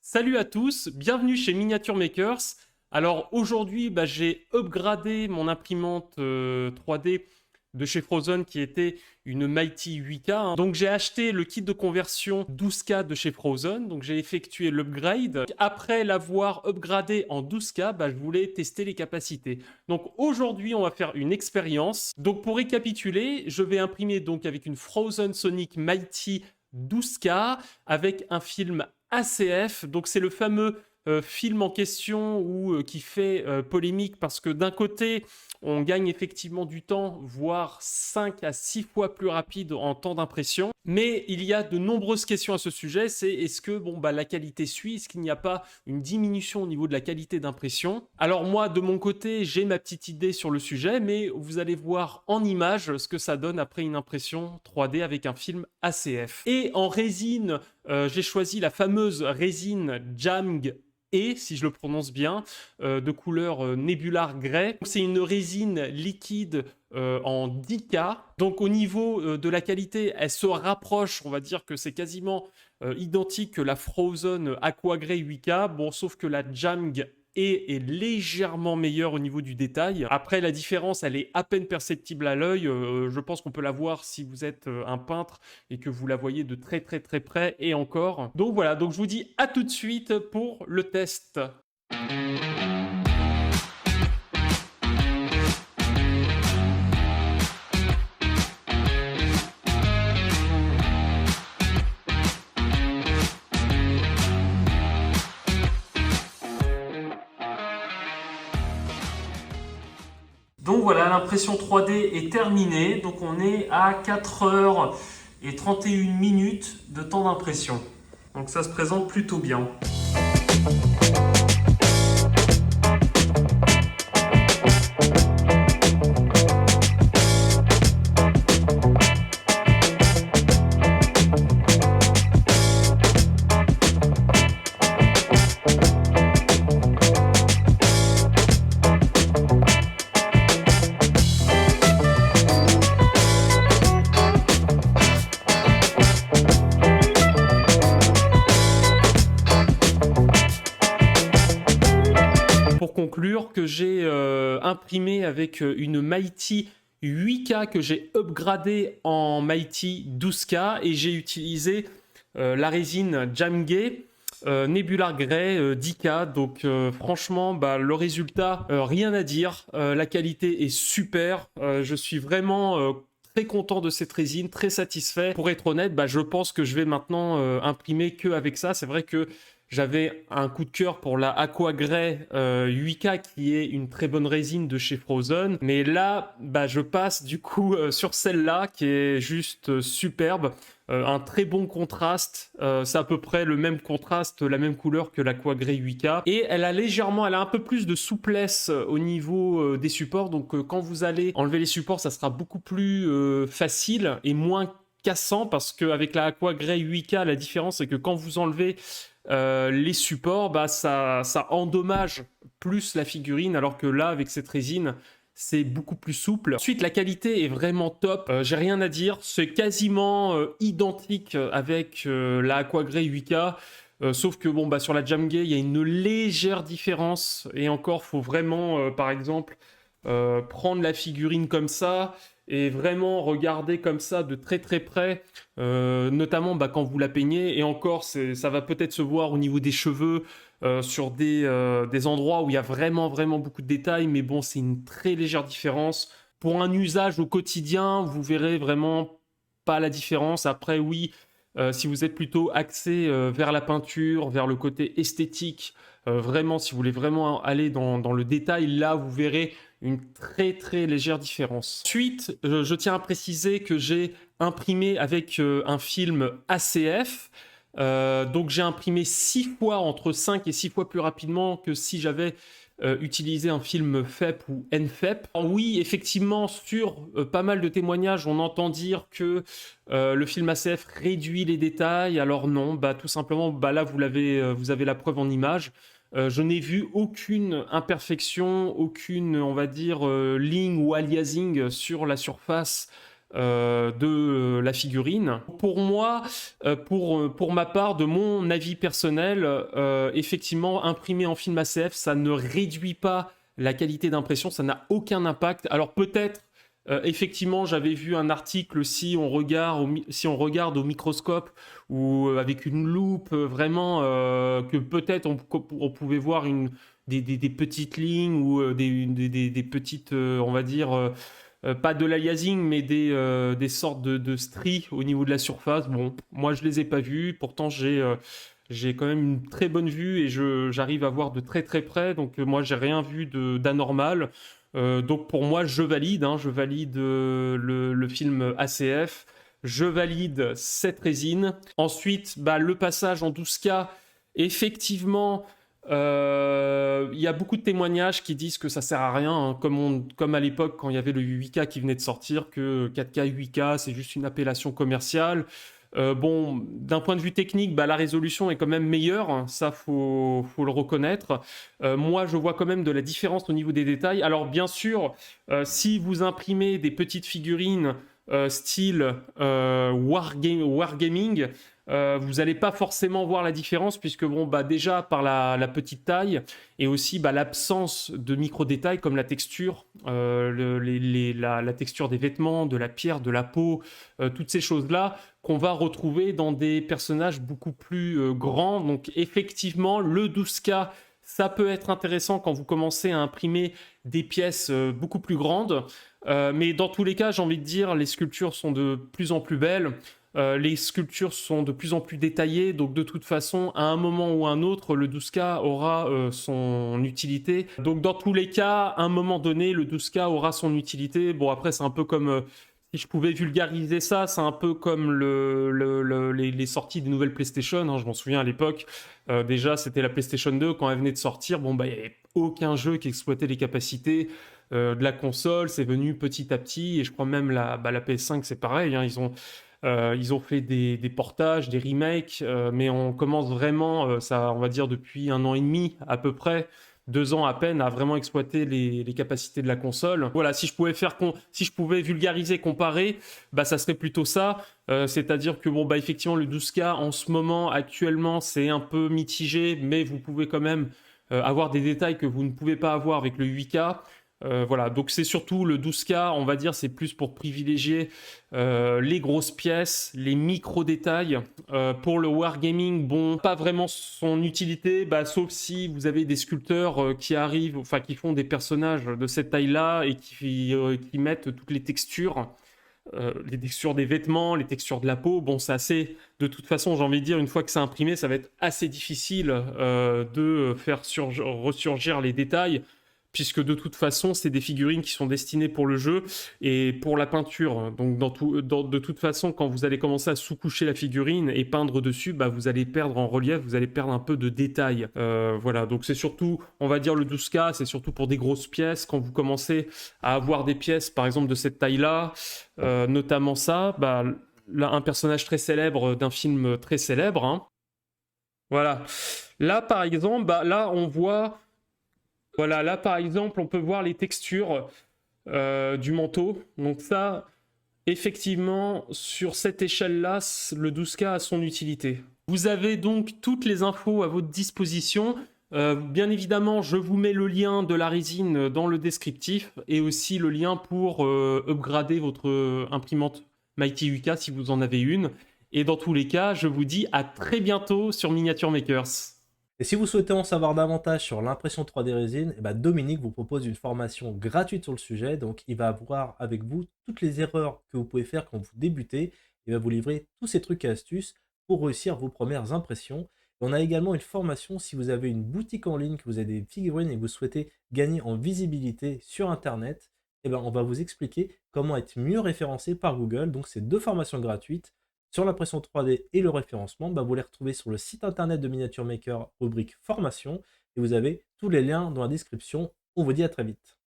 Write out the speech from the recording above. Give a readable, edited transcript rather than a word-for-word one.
Salut à tous, bienvenue chez Miniature Makers. Alors aujourd'hui, j'ai upgradé mon imprimante 3D de chez Frozen qui était une Mighty 8K, hein. Donc j'ai acheté le kit de conversion 12K de chez Frozen, donc j'ai effectué l'upgrade. Après l'avoir upgradé en 12K, je voulais tester les capacités. Donc aujourd'hui, on va faire une expérience. Donc pour récapituler, je vais imprimer donc avec une Frozen Sonic Mighty 12K avec un film ACF. Donc c'est le fameux film en question qui fait polémique parce que d'un côté, on gagne effectivement du temps, voire 5 à 6 fois plus rapide en temps d'impression. Mais il y a de nombreuses questions à ce sujet. C'est est-ce que la qualité suit? Est-ce qu'il n'y a pas une diminution au niveau de la qualité d'impression? Alors moi, de mon côté, j'ai ma petite idée sur le sujet, mais vous allez voir en image ce que ça donne après une impression 3D avec un film ACF. Et en résine, j'ai choisi la fameuse résine Jamg si je le prononce bien, de couleur nébular grey. C'est une résine liquide en 10K. Donc au niveau de la qualité, elle se rapproche, on va dire que c'est quasiment identique que la Frozen Aqua Grey 8K. Bon, sauf que la Jamg est légèrement meilleure au niveau du détail. Après, la différence, elle est à peine perceptible à l'œil. Je pense qu'on peut la voir si vous êtes un peintre et que vous la voyez de très très très près et encore. Donc voilà, donc je vous dis à tout de suite pour le test. Donc voilà, l'impression 3D est terminée. Donc on est à 4h31 de temps d'impression. Donc ça se présente plutôt bien. Pour conclure, que j'ai imprimé avec une Mighty 8K que j'ai upgradé en Mighty 12K et j'ai utilisé la résine Jamgay Nebular Grey 10K. Donc franchement, le résultat, rien à dire. La qualité est super. Je suis vraiment très content de cette résine, très satisfait. Pour être honnête, je pense que je vais maintenant imprimer que avec ça. C'est vrai que j'avais un coup de cœur pour la Aqua Grey 8K qui est une très bonne résine de chez Frozen. Mais là, je passe du coup sur celle-là qui est juste superbe. Un très bon contraste, c'est à peu près le même contraste, la même couleur que l'Aqua Grey 8K. Et elle a un peu plus de souplesse au niveau des supports. Donc quand vous allez enlever les supports, ça sera beaucoup plus facile et moins cassant parce qu'avec la Aqua Grey 8K, la différence c'est que quand vous enlevez les supports, ça endommage plus la figurine, alors que là, avec cette résine, c'est beaucoup plus souple. Ensuite, la qualité est vraiment top. J'ai rien à dire. C'est quasiment identique avec la Aqua Grey 8K. Sauf que sur la Jamgay, il y a une légère différence. Et encore, faut vraiment, par exemple, prendre la figurine comme ça et vraiment regarder comme ça de très très près, notamment quand vous la peignez. Et encore, ça va peut-être se voir au niveau des cheveux, sur des endroits où il y a vraiment vraiment beaucoup de détails, mais bon, c'est une très légère différence. Pour un usage au quotidien, vous verrez vraiment pas la différence. Après, oui, si vous êtes plutôt axé vers la peinture, vers le côté esthétique, vraiment, si vous voulez vraiment aller dans le détail, là, vous verrez une très très légère différence. Ensuite, je tiens à préciser que j'ai imprimé avec un film ACF. Donc j'ai imprimé 6 fois, entre 5 et 6 fois plus rapidement que si j'avais utilisé un film FEP ou NFEP. Alors oui, effectivement, sur pas mal de témoignages, on entend dire que le film ACF réduit les détails. Alors non, tout simplement, là vous avez la preuve en image. Je n'ai vu aucune imperfection, aucune, on va dire, ligne ou aliasing sur la surface de la figurine. Pour moi, pour ma part, de mon avis personnel, effectivement, imprimer en film ACF, ça ne réduit pas la qualité d'impression, ça n'a aucun impact. Alors peut-être, effectivement, j'avais vu un article, si on regarde au microscope ou avec une loupe, vraiment, que peut-être on pouvait voir des petites lignes ou des petites, on va dire, pas de l'aliasing, mais des sortes de stries au niveau de la surface. Bon, moi je les ai pas vus, pourtant j'ai quand même une très bonne vue et j'arrive à voir de très très près, donc moi j'ai rien vu d'anormal. Donc pour moi je valide, hein, je valide le film ACF, je valide cette résine. Ensuite, bah, le passage en 12K, effectivement, il y a beaucoup de témoignages qui disent que ça sert à rien, hein, comme à l'époque quand il y avait le 8K qui venait de sortir, que 4K, 8K, c'est juste une appellation commerciale. Bon, d'un point de vue technique, bah, la résolution est quand même meilleure, hein, ça faut le reconnaître. Moi, je vois quand même de la différence au niveau des détails. Alors bien sûr, si vous imprimez des petites figurines style Wargaming, vous n'allez pas forcément voir la différence puisque bon, bah, déjà par la petite taille et aussi bah, l'absence de micro-détails comme la texture, la texture des vêtements, de la pierre, de la peau, toutes ces choses-là qu'on va retrouver dans des personnages beaucoup plus grands. Donc effectivement, le 12K, ça peut être intéressant quand vous commencez à imprimer des pièces beaucoup plus grandes. Mais dans tous les cas, j'ai envie de dire, les sculptures sont de plus en plus belles. Les sculptures sont de plus en plus détaillées, donc de toute façon, à un moment ou à un autre, le 12K aura son utilité. Donc dans tous les cas, à un moment donné, le 12K aura son utilité. Bon, après, c'est un peu comme, si je pouvais vulgariser ça, c'est un peu comme les sorties des nouvelles PlayStation, hein, je m'en souviens à l'époque. Déjà, c'était la PlayStation 2, quand elle venait de sortir, bon, bah, il n'y avait aucun jeu qui exploitait les capacités de la console, c'est venu petit à petit, et je crois même la PS5, c'est pareil, hein, ils ont fait des portages, des remakes, mais on commence vraiment, ça, on va dire depuis 1 an et demi à peu près, 2 ans à peine, à vraiment exploiter les capacités de la console. Voilà, si je pouvais vulgariser, comparer, bah, ça serait plutôt ça. C'est-à-dire que bon, bah, effectivement, le 12K en ce moment, actuellement, c'est un peu mitigé, mais vous pouvez quand même avoir des détails que vous ne pouvez pas avoir avec le 8K. Voilà, donc c'est surtout le 12K, on va dire, c'est plus pour privilégier les grosses pièces, les micro-détails. Pour le wargaming, bon, pas vraiment son utilité, bah, sauf si vous avez des sculpteurs qui arrivent, enfin qui font des personnages de cette taille-là et qui mettent toutes les textures des vêtements, les textures de la peau. Bon, c'est assez, de toute façon, j'ai envie de dire, une fois que c'est imprimé, ça va être assez difficile de faire ressurgir les détails, puisque de toute façon, c'est des figurines qui sont destinées pour le jeu et pour la peinture. Donc, de toute façon, quand vous allez commencer à sous-coucher la figurine et peindre dessus, bah, vous allez perdre en relief, vous allez perdre un peu de détails. Voilà, donc c'est surtout, on va dire le 12K, c'est surtout pour des grosses pièces. Quand vous commencez à avoir des pièces, par exemple, de cette taille-là, notamment ça, bah, là, un personnage très célèbre d'un film très célèbre, hein. Voilà. Là, par exemple, bah, là, on voit... Voilà, là par exemple, on peut voir les textures du manteau. Donc ça, effectivement, sur cette échelle-là, le 12K a son utilité. Vous avez donc toutes les infos à votre disposition. Bien évidemment, je vous mets le lien de la résine dans le descriptif et aussi le lien pour upgrader votre imprimante Mighty 8K si vous en avez une. Et dans tous les cas, je vous dis à très bientôt sur Miniature Makers. Et si vous souhaitez en savoir davantage sur l'impression 3D résine, eh ben Dominique vous propose une formation gratuite sur le sujet. Donc, il va voir avec vous toutes les erreurs que vous pouvez faire quand vous débutez. Il va vous livrer tous ces trucs et astuces pour réussir vos premières impressions. Et on a également une formation si vous avez une boutique en ligne, que vous avez des figurines et que vous souhaitez gagner en visibilité sur Internet. Eh ben, on va vous expliquer comment être mieux référencé par Google. Donc, c'est 2 formations gratuites sur l'impression 3D et le référencement. Bah, vous les retrouvez sur le site internet de Miniature Maker, rubrique formation, et vous avez tous les liens dans la description. On vous dit à très vite.